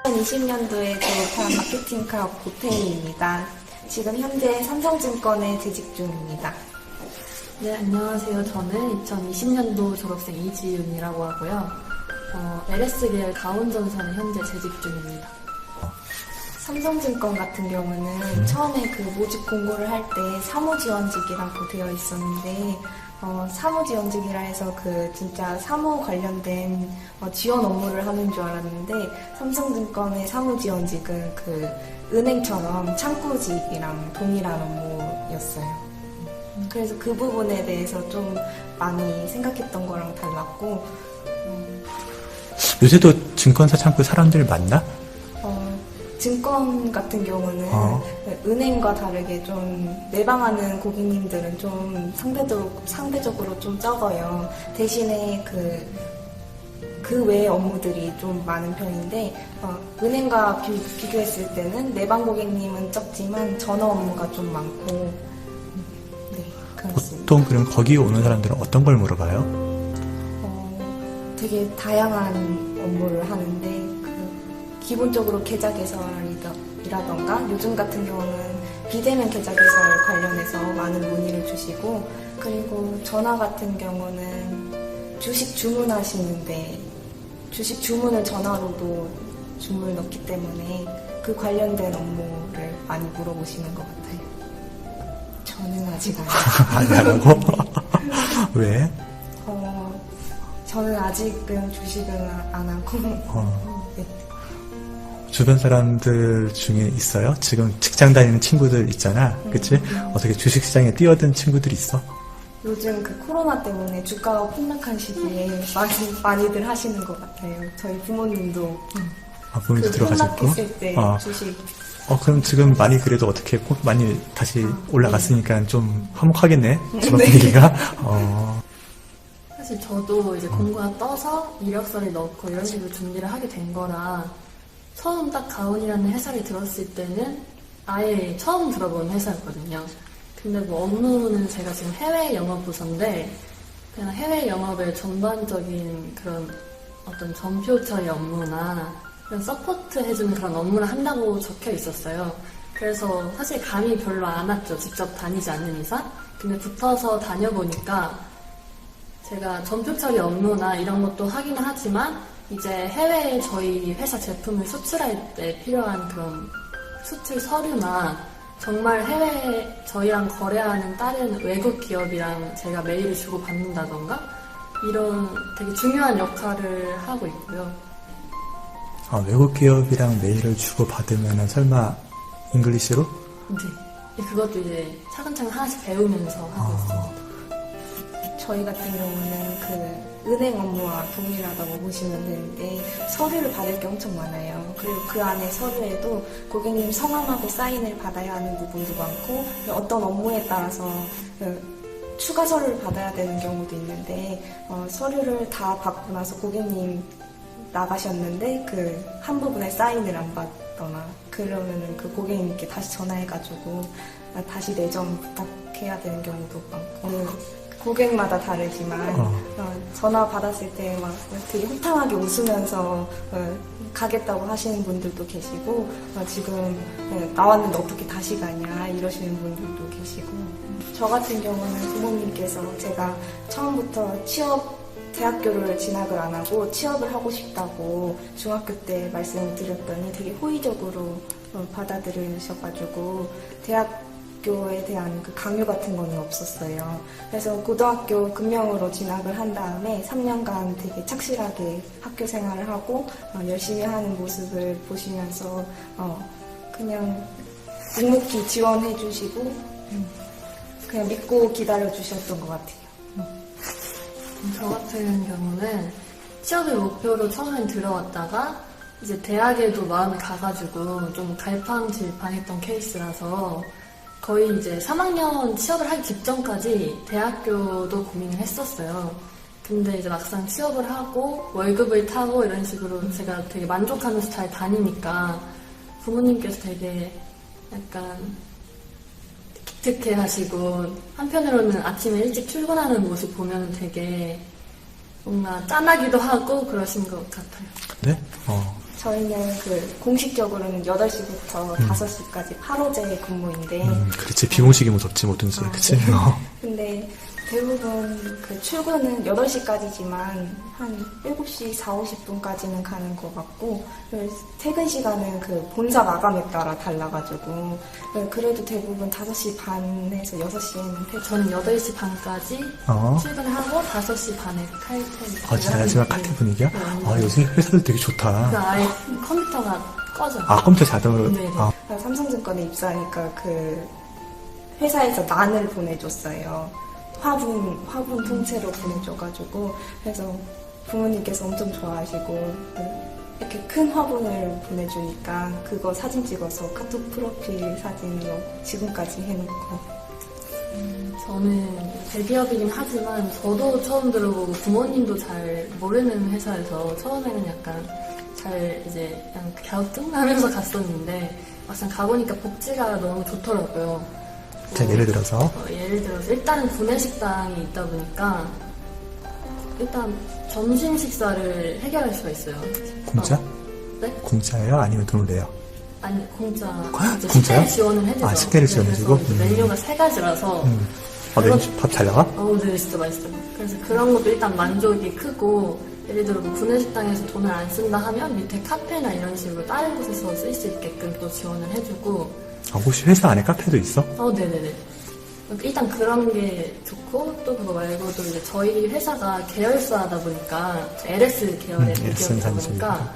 2020년도에 졸업한 마케팅과 고태희입니다. 지금 현재 삼성증권에 재직 중입니다. 네, 안녕하세요. 저는 2020년도 졸업생 이지윤이라고 하고요. LS계열 가온전선에 현재 재직 중입니다. 삼성증권 같은 경우는 처음에 그 모집 공고를 할 때 사무지원직이라고 되어 있었는데 사무지원직이라 해서 그 진짜 사무 관련된 지원 업무를 하는 줄 알았는데 삼성증권의 사무지원직은 그 은행처럼 창구직이랑 동일한 업무였어요. 그래서 그 부분에 대해서 좀 많이 생각했던 거랑 달랐고 요새도 증권사 창구에 사람들 많나? 증권 같은 경우는 은행과 다르게 좀 내방하는 고객님들은 좀 상대적으로 좀 적어요. 대신에 그 외의 업무들이 좀 많은 편인데 은행과 비교했을 때는 내방 고객님은 적지만 전화 업무가 좀 많고 네, 그렇습니다. 보통 그럼 거기 오는 사람들은 어떤 걸 물어봐요? 되게 다양한 업무를 하는데 기본적으로 계좌 개설이라던가 요즘 같은 경우는 비대면 계좌 개설 관련해서 많은 문의를 주시고 그리고 전화 같은 경우는 주식 주문하시는데 주식 주문을 전화로도 주문을 넣기 때문에 그 관련된 업무를 많이 물어보시는 것 같아요. 저는 아직 안 하라고? 왜? 저는 아직은 주식은 안 하고 네. 주변 사람들 중에 있어요? 지금 직장 다니는 친구들 있잖아. 그치? 어떻게 주식시장에 뛰어든 친구들 있어? 요즘 그 코로나 때문에 주가가 폭락한 시기에 많이들 하시는 것 같아요. 저희 부모님도 부모님도 들어가셨고? 폭락했을 때 주식. 그럼 지금 많이 그래도 어떻게 많이 다시 올라갔으니까 좀 화목하겠네? 주변 네. 분위기가? 사실 저도 이제 공고가 떠서 이력서를 넣고 이런 식으로 준비를 하게 된 거라 처음 딱 가온이라는 회사를 들었을 때는 아예 처음 들어본 회사였거든요. 근데 뭐 업무는 제가 지금 해외 영업 부서인데 그냥 해외 영업의 전반적인 그런 어떤 전표 처리 업무나 그런 서포트 해주는 그런 업무를 한다고 적혀 있었어요. 그래서 사실 감이 별로 안 왔죠. 직접 다니지 않는 이상. 근데 붙어서 다녀보니까 제가 전표 처리 업무나 이런 것도 하기는 하지만 이제 해외에 저희 회사 제품을 수출할 때 필요한 그런 수출 서류나 정말 해외에 저희랑 거래하는 다른 외국 기업이랑 제가 메일을 주고 받는다던가 이런 되게 중요한 역할을 하고 있고요. 외국 기업이랑 메일을 주고 받으면 설마 잉글리시로? 네. 그것도 이제 차근차근 하나씩 배우면서 하고 있습니다. 저희 같은 경우는 그 은행 업무와 동일하다고 보시면 되는데 서류를 받을 게 엄청 많아요. 그리고 그 안에 서류에도 고객님 성함하고 사인을 받아야 하는 부분도 많고 어떤 업무에 따라서 추가 서류를 받아야 되는 경우도 있는데 서류를 다 받고 나서 고객님 나가셨는데 그 한 부분에 사인을 안 받거나 그러면은 그 고객님께 다시 전화해가지고 다시 내정 부탁해야 되는 경우도 많고 고객마다 다르지만 전화 받았을 때 막 되게 호탕하게 웃으면서 가겠다고 하시는 분들도 계시고 지금 나왔는데 어떻게 다시 가냐 이러시는 분들도 계시고 저 같은 경우는 부모님께서 제가 처음부터 대학교를 진학을 안 하고 취업을 하고 싶다고 중학교 때 말씀을 드렸더니 되게 호의적으로 받아들이셔가지고 대학교에 대한 그 강요 같은 거는 없었어요. 그래서 고등학교 금명으로 진학을 한 다음에 3년간 되게 착실하게 학교 생활을 하고 열심히 하는 모습을 보시면서 그냥 묵묵히 지원해 주시고 그냥 믿고 기다려 주셨던 것 같아요. 저 같은 경우는 취업을 목표로 처음엔 들어왔다가 이제 대학에도 마음이 가가지고 좀 갈팡질팡했던 케이스라서 거의 이제 3학년 취업을 하기 직전까지 대학교도 고민을 했었어요. 근데 이제 막상 취업을 하고 월급을 타고 이런 식으로 제가 되게 만족하면서 잘 다니니까 부모님께서 되게 약간 기특해 하시고 한편으로는 아침에 일찍 출근하는 모습 보면 되게 뭔가 짠하기도 하고 그러신 것 같아요. 네? 저희는 그 공식적으로는 8시부터 5시까지 8호제 근무인데 그렇지. 비공식이면 덥지, 뭐든지. 그치? 근데 대부분 그 출근은 8시까지지만 한 7시 4, 50분까지는 가는 것 같고 퇴근 시간은 그 본사 마감에 따라 달라가지고 그래도 대부분 5시 반에서 6시에는 퇴근. 저는 8시 반까지 어. 출근하고 5시 반에 칼퇴. 진짜 마지막 카트 분위기야? 요즘 회사들 되게 좋다. 아예 컴퓨터가 꺼져요. 컴퓨터 자동으로. 네네. 삼성증권에 입사하니까 그 회사에서 난을 보내줬어요. 화분 통째로 보내줘가지고 그래서 부모님께서 엄청 좋아하시고 이렇게 큰 화분을 보내주니까 그거 사진 찍어서 카톡 프로필 사진으로 지금까지 해놓고. 저는 대기업이긴 하지만 저도 처음 들어보고 부모님도 잘 모르는 회사에서 처음에는 약간 잘 이제 그냥 갸우뚱하면서 갔었는데 막상 가보니까 복지가 너무 좋더라고요. 자, 예를 들어서. 예를 들어서 일단은 구내식당이 있다 보니까 일단 점심 식사를 해결할 수가 있어요. 공짜? 네? 공짜예요? 아니면 돈을 내요? 아니 공짜. 이제 공짜요? 식대를 지원을 해주죠. 식대를 지원해주고? 그래서 이제 메뉴가 3가지라서 메뉴 밥 잘 나가? 네, 진짜 맛있어요. 그래서 그런 것도 일단 만족이 크고 예를 들어 뭐 구내식당에서 돈을 안 쓴다 하면 밑에 카페나 이런 식으로 다른 곳에서 쓸 수 있게끔 또 지원을 해주고 혹시 회사 안에 카페도 있어? 네네네. 일단 그런 게 좋고 또 그거 말고도 이제 저희 회사가 계열사다 보니까 LS 계열의 기업이다 보니까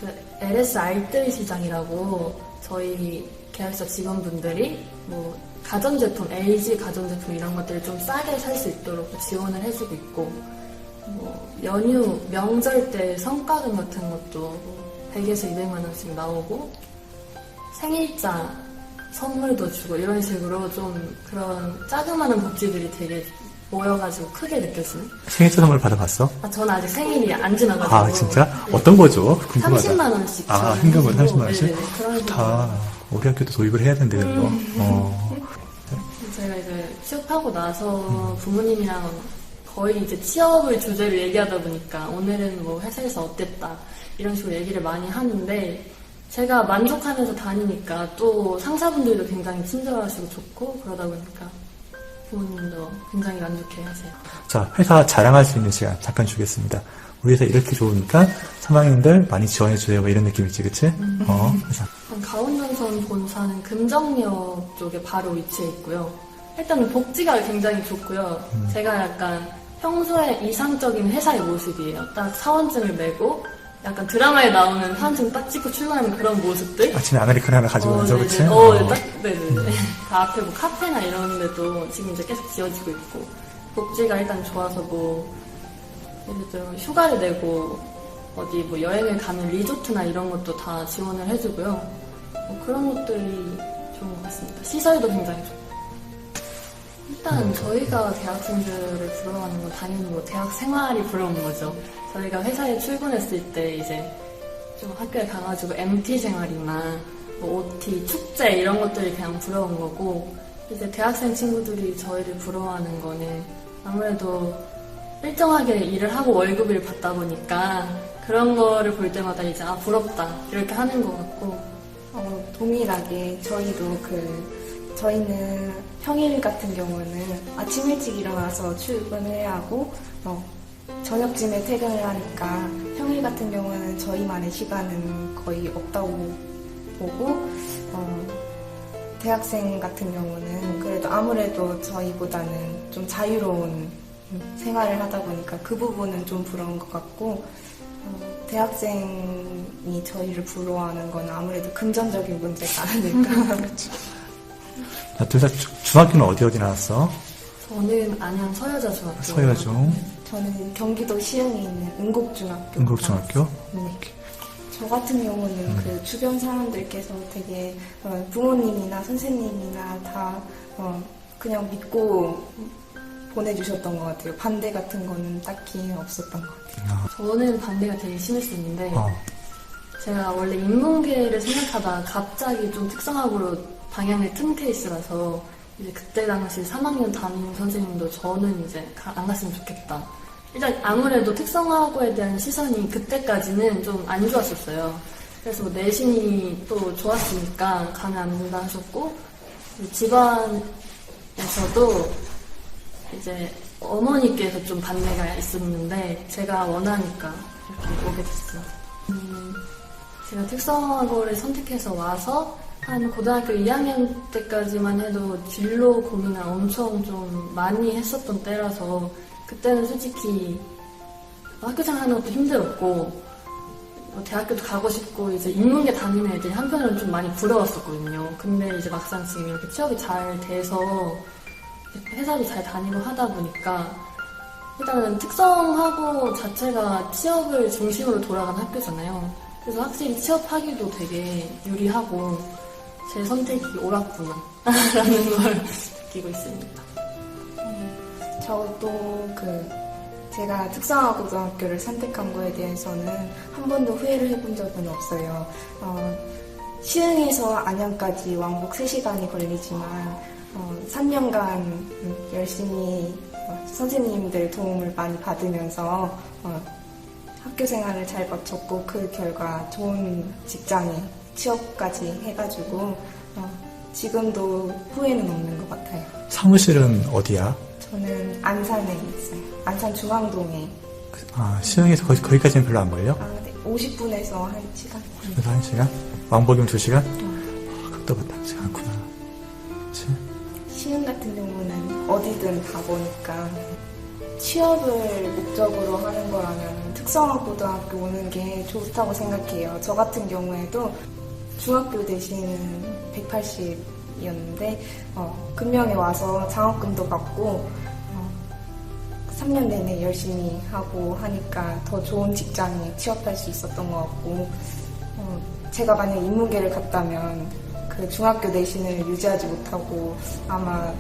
그 LS 알뜰 시장이라고 저희 계열사 직원분들이 뭐 가전제품, LG 가전제품 이런 것들을 좀 싸게 살 수 있도록 지원을 해주고 있고 뭐 연휴, 명절 때 성과금 같은 것도 100에서 200만 원씩 나오고 생일자 선물도 주고 이런 식으로 좀 그런 자그마한 복지들이 되게 모여가지고 크게 느껴지는? 생일 선물 받아봤어? 저는 아직 생일이 안 지나가지고. 진짜? 네. 어떤 거죠? 궁금하다. 30만 원씩. 현금으로 30만 원씩? 네네네. 그런 다 우리 학교도 도입을 해야 된대, 그런 거. 제가 이제 취업하고 나서 부모님이랑 거의 이제 취업을 주제로 얘기하다 보니까 오늘은 뭐 회사에서 어땠다 이런 식으로 얘기를 많이 하는데 제가 만족하면서 다니니까 또 상사분들도 굉장히 친절하시고 좋고 그러다 보니까 부모님도 굉장히 만족해 하세요. 자, 회사 자랑할 수 있는 시간 잠깐 주겠습니다. 우리 회사 이렇게 좋으니까 3학년들 많이 지원해주세요. 뭐 이런 느낌이지, 그치? 회사. 가운동선 본사는 금정역 쪽에 바로 위치해 있고요. 일단은 복지가 굉장히 좋고요. 제가 약간 평소에 이상적인 회사의 모습이에요. 딱 사원증을 메고 약간 드라마에 나오는 사원증 딱 찍고 출근하는 그런 모습들. 아침에 아메리카노 하나 가지고 오면서, 그치? 네네. 다 앞에 뭐 카페나 이런 데도 지금 이제 계속 지어지고 있고 복지가 일단 좋아서 뭐 예를 들어 휴가를 내고 어디 뭐 여행을 가면 리조트나 이런 것도 다 지원을 해주고요. 뭐 그런 것들이 좋은 것 같습니다. 시설도 굉장히 좋고. 일단 저희가 대학생들을 부러워하는 건 당연히 뭐 대학 생활이 부러운 거죠. 저희가 회사에 출근했을 때 이제 좀 학교에 가가지고 MT 생활이나 뭐 OT, 축제 이런 것들이 그냥 부러운 거고 이제 대학생 친구들이 저희를 부러워하는 거는 아무래도 일정하게 일을 하고 월급을 받다 보니까 그런 거를 볼 때마다 이제 부럽다 이렇게 하는 것 같고 동일하게 저희도 저희는 평일 같은 경우는 아침 일찍 일어나서 출근을 해야 하고 저녁쯤에 퇴근을 하니까 평일 같은 경우는 저희만의 시간은 거의 없다고 보고 대학생 같은 경우는 그래도 아무래도 저희보다는 좀 자유로운 생활을 하다 보니까 그 부분은 좀 부러운 것 같고 대학생이 저희를 부러워하는 건 아무래도 금전적인 문제가 아닐까. 둘 다 중학교는 어디 나왔어? 저는 안양 서여자중학교. 서여중. 저는 경기도 시흥에 있는 은곡중학교. 은곡중학교? 네. 저 같은 경우는 그 주변 사람들께서 되게 부모님이나 선생님이나 다 그냥 믿고 보내주셨던 것 같아요. 반대 같은 거는 딱히 없었던 것 같아요. 저는 반대가 되게 심했었는데 제가 원래 인문계를 생각하다가 갑자기 좀 특성화고로 방향을 튼 케이스라서 이제 그때 당시 3학년 담임 선생님도 저는 이제 안 갔으면 좋겠다 일단 아무래도 특성화고에 대한 시선이 그때까지는 좀 안 좋았었어요. 그래서 뭐 내신이 또 좋았으니까 가면 안 된다 하셨고, 집안에서도 이제 어머니께서 좀 반대가 있었는데 제가 원하니까 이렇게 오게 됐어요. 제가 특성화고를 선택해서 와서 한 고등학교 2학년 때까지만 해도 진로 고민을 엄청 좀 많이 했었던 때라서 그때는 솔직히 학교 생활하는 것도 힘들었고 뭐 대학교도 가고 싶고 이제 인문계 다니는 애들이 한편으로는 좀 많이 부러웠었거든요. 근데 이제 막상 지금 이렇게 취업이 잘 돼서 회사도 잘 다니고 하다 보니까 일단은 특성화고 자체가 취업을 중심으로 돌아간 학교잖아요. 그래서 확실히 취업하기도 되게 유리하고 제 선택이 옳았구나 라는 걸 느끼고 있습니다. 저도 제가 특성화고등학교를 선택한 거에 대해서는 한 번도 후회를 해본 적은 없어요. 시흥에서 안양까지 왕복 3시간이 걸리지만 3년간 열심히 선생님들 도움을 많이 받으면서 학교 생활을 잘 마쳤고 그 결과 좋은 직장에 취업까지 해가지고 지금도 후회는 없는 것 같아요. 사무실은 어디야? 저는 안산에 있어요. 안산 중앙동에. 시흥에서 거기까지는 별로 안 걸려? 네. 50분에서 1시간. 그래서 1시간? 왕복이면 2시간? 가깝다 않구나. 그치? 시흥 같은 경우는 어디든 다 보니까 취업을 목적으로 하는 거라면 특성화고등학교 오는 게 좋다고 생각해요. 저 같은 경우에도 중학교 내신은 180이었는데 금명에 와서 장학금도 받고 3년 내내 열심히 하고 하니까 더 좋은 직장에 취업할 수 있었던 것 같고 제가 만약 인문계를 갔다면 그 중학교 내신을 유지하지 못하고 아마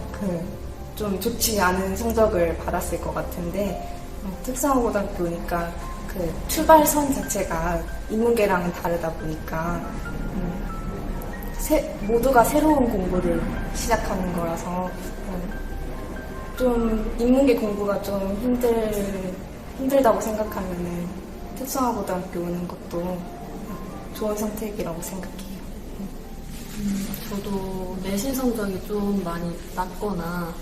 좀 좋지 않은 성적을 받았을 것 같은데 특성화고등학교 오니까 그 출발선 자체가 인문계랑은 다르다 보니까 모두가 새로운 공부를 시작하는 거라서 좀 인문계 공부가 좀 힘들다고 생각하면은 특성화고등학교 오는 것도 좋은 선택이라고 생각해요. 저도 내신 성적이 좀 많이 낮거나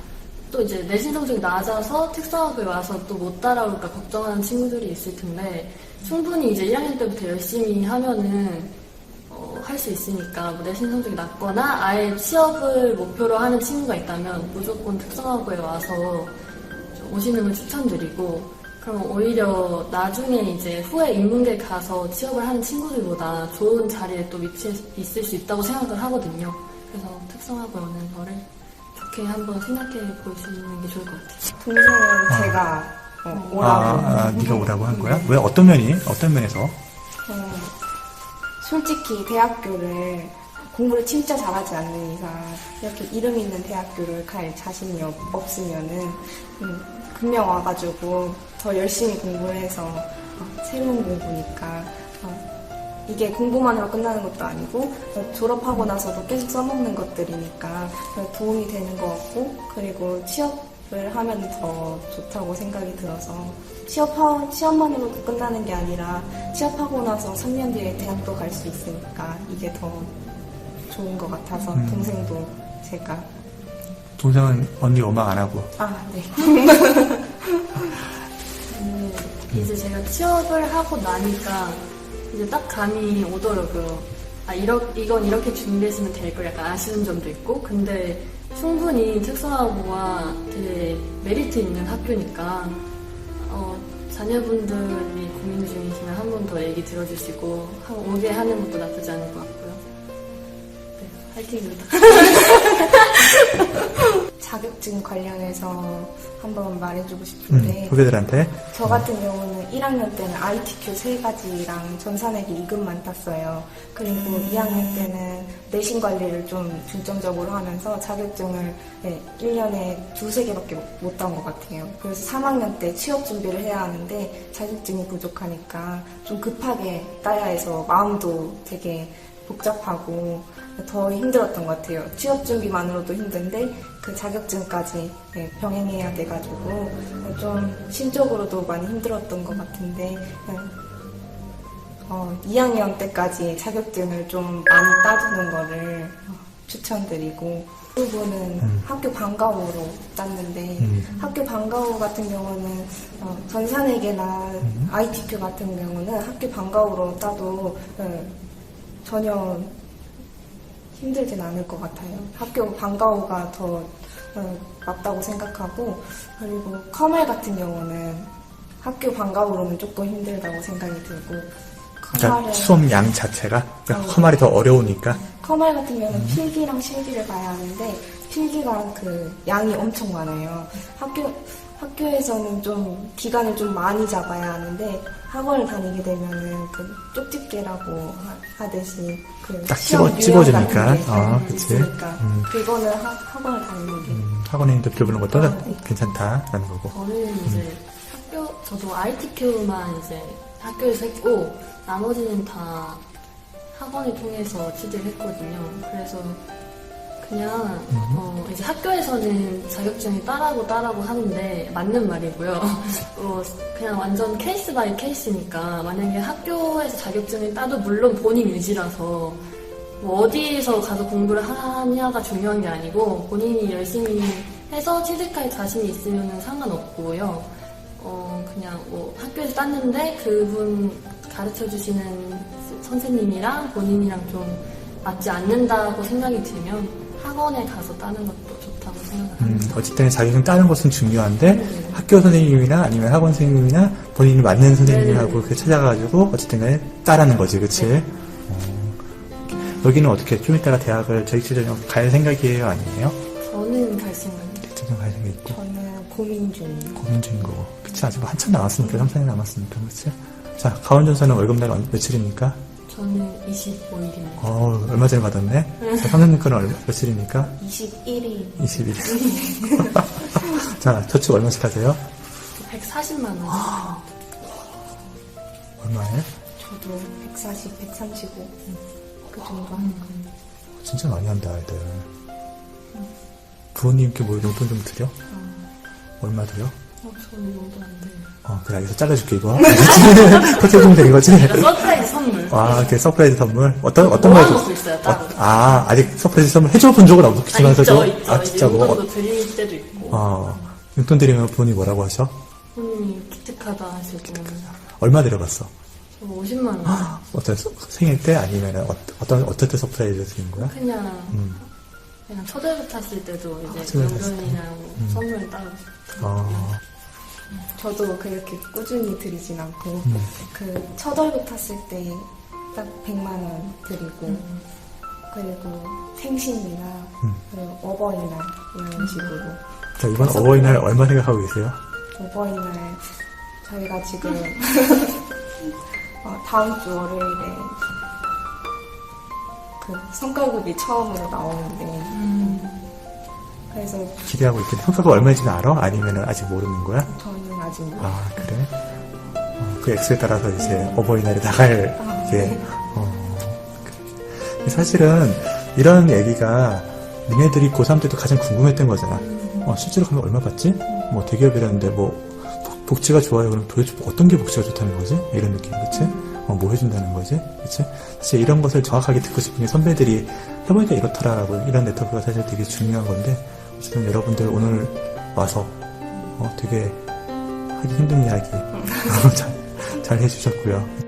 또 이제 내신 성적이 낮아서 특성화고에 와서 또 못 따라올까 걱정하는 친구들이 있을 텐데 충분히 이제 1학년 때부터 열심히 하면은 할 수 있으니까 뭐 내신 성적이 낮거나 아예 취업을 목표로 하는 친구가 있다면 무조건 특성화고에 와서 오시는 걸 추천드리고 그럼 오히려 나중에 이제 후에 인문계 가서 취업을 하는 친구들보다 좋은 자리에 또 위치해 있을 수 있다고 생각을 하거든요. 그래서 특성화고에 오는 거를 좋게 한번 생각해 보시는 게 좋을 것 같아요. 동생은 제가 오라고. 네가 오라고 한 거야? 왜? 어떤 면에서? 솔직히 대학교를 공부를 진짜 잘하지 않는 이상 이렇게 이름 있는 대학교를 갈 자신이 없으면은 금명 와가지고 더 열심히 공부를 해서 새로운 공부니까 이게 공부만으로 끝나는 것도 아니고 졸업하고 나서도 계속 써먹는 것들이니까 도움이 되는 것 같고 그리고 취업을 하면 더 좋다고 생각이 들어서 취업만으로 끝나는 게 아니라 취업하고 나서 3년 뒤에 대학도 갈 수 있으니까 이게 더 좋은 것 같아서 동생도 제가 동생은 언니 원망 안 하고? 네. 이제 제가 취업을 하고 나니까 이제 딱 감이 오더라고요. 이건 이렇게 준비했으면 될 걸 약간 아쉬운 점도 있고 근데 충분히 특성화고가 되게 메리트 있는 학교니까 자녀분들이 고민 중이시면 한 번 더 얘기 들어주시고 오게 하는 것도 나쁘지 않을 것 같고요. 네, 화이팅입니다. 자격증 관련해서 한번 말해주고 싶은데 후배들한테? 저 같은 경우는 1학년 때는 ITQ 3가지랑 전산회계 2급만 땄어요. 그리고 2학년 때는 내신 관리를 좀 중점적으로 하면서 자격증을 1년에 2-3개밖에 못 딴 것 같아요. 그래서 3학년 때 취업 준비를 해야 하는데 자격증이 부족하니까 좀 급하게 따야 해서 마음도 되게 복잡하고 더 힘들었던 것 같아요. 취업 준비만으로도 힘든데 그 자격증까지 네, 병행해야 돼가지고 좀 심적으로도 많이 힘들었던 것 같은데 2학년 때까지 자격증을 좀 많이 따두는 거를 추천드리고 그 부분은 학교 방과후로 땄는데 학교 방과후 같은 경우는 전산회계나 ITQ 같은 경우는 학교 방과후로 따도 전혀 힘들진 않을 것 같아요. 학교 방과후가 더 맞다고 생각하고 그리고 커말 같은 경우는 학교 방과후로는 조금 힘들다고 생각이 들고 그러니까 수업 양 자체가 그러니까 커말이 더 어려우니까. 커말 같은 경우는 필기랑 실기를 봐야 하는데 필기가 그 양이 엄청 많아요. 학교에서는 좀 기간을 좀 많이 잡아야 하는데 학원을 다니게 되면은 그 쪽집게라고 하듯이 그 딱 시험 찍어주니까. 유형 같은 게 있으니까 그거는 학원을 다니는 게 학원에 있는 배우는 것도 네. 괜찮다라는 거고. 저는 이제 저도 ITQ만 이제 학교에서 했고, 나머지는 다 학원을 통해서 취직을 했거든요. 그래서 그냥, 이제 학교에서는 자격증이 따라고 하는데, 맞는 말이고요. 그냥 완전 케이스 바이 케이스니까, 만약에 학교에서 자격증을 따도 물론 본인 의지라서, 뭐 어디에서 가서 공부를 하냐가 중요한 게 아니고, 본인이 열심히 해서 취직할 자신이 있으면 상관없고요. 그냥 뭐 학교에서 땄는데 그분 가르쳐 주시는 선생님이랑 본인이랑 좀 맞지 않는다고 생각이 들면 학원에 가서 따는 것도 좋다고 생각합니다. 어쨌든 자격증 따는 것은 중요한데 학교 선생님이나 아니면 학원 선생님이나 본인이 맞는 선생님하고 네네. 찾아가지고 어쨌든 간에 따라는 거지, 그치? 네. 여기는 어떻게 좀 이따가 대학을 저익체전형 갈 생각이에요, 아니에요? 저는 갈 생각이에요. 저익체전형 갈 생각 있고 저는 고민 중이에요. 고민 중인 거고. 그치, 아직 한참 남았으니까 3, 4년 남았으니까, 그치? 자, 가원전사는 월급날 며칠입니까? 저는 25일입니다. 얼마 전에 받았네? 자, 선생님 거는 며칠입니까? 21일 20일. 자, 저축 얼마씩 하세요? 140만 원. 얼마에? 저도 140, 135 그 정도 하는 거예요. 진짜 많이 한다, 애들. 부모님께 뭐 용돈 좀 드려? 얼마 드려? 저는 용돈 안 돼요. 그래, 알겠어. 잘라줄게, 이거. 그렇게 해주면 되는 거지? 서프라이즈 선물. 그 서프라이즈 선물? 어떤 거 모아놓고 있어요, 따로. 아직 서프라이즈 선물 해줘 본 적은 없겠지만서도. 있죠. 진짜 이제 뭐. 용돈도 드릴 때도 있고. 용돈 드리면 부모님 뭐라고 하셔? 본인이 기특하다 하시고. 얼마 드려봤어? 저 50만 원. 어떤 생일 때 아니면 어떨 때 서프라이즈 드린 거야? 그냥 초등부 탔을 때도 이제 초등부 탔을 때. 용돈이랑 선물 따로. 저도 그렇게 꾸준히 드리진 않고 그 첫 월급 탔을 때 딱 100만 원 드리고 그리고 생신이나 그리고 어버이날 이런 식으로 자, 이번 어버이날 얼마 생각하고 계세요? 어버이날 저희가 지금 다음 주 월요일에 그 성과급이 처음으로 나오는데 그래서 기대하고 있겠네. 성과가 얼마인지는 알아? 아니면 아직 모르는 거야? 저는 아직 몰라요. 그래? 그 액수에 따라서 이제 어버이날에 나갈 게, 그래. 사실은 이런 얘기가 니네들이 고3 때도 가장 궁금했던 거잖아. 실제로 가면 얼마 받지? 뭐 대기업이라는데 뭐 복지가 좋아요. 그럼 도대체 어떤 게 복지가 좋다는 거지? 이런 느낌, 그치? 뭐 해준다는 거지? 그치? 사실 이런 것을 정확하게 듣고 싶은 게 선배들이 해보니까 이렇더라라고 이런 네트워크가 사실 되게 중요한 건데 어쨌든 여러분들 오늘 와서 되게 하기 힘든 이야기 잘 해주셨고요.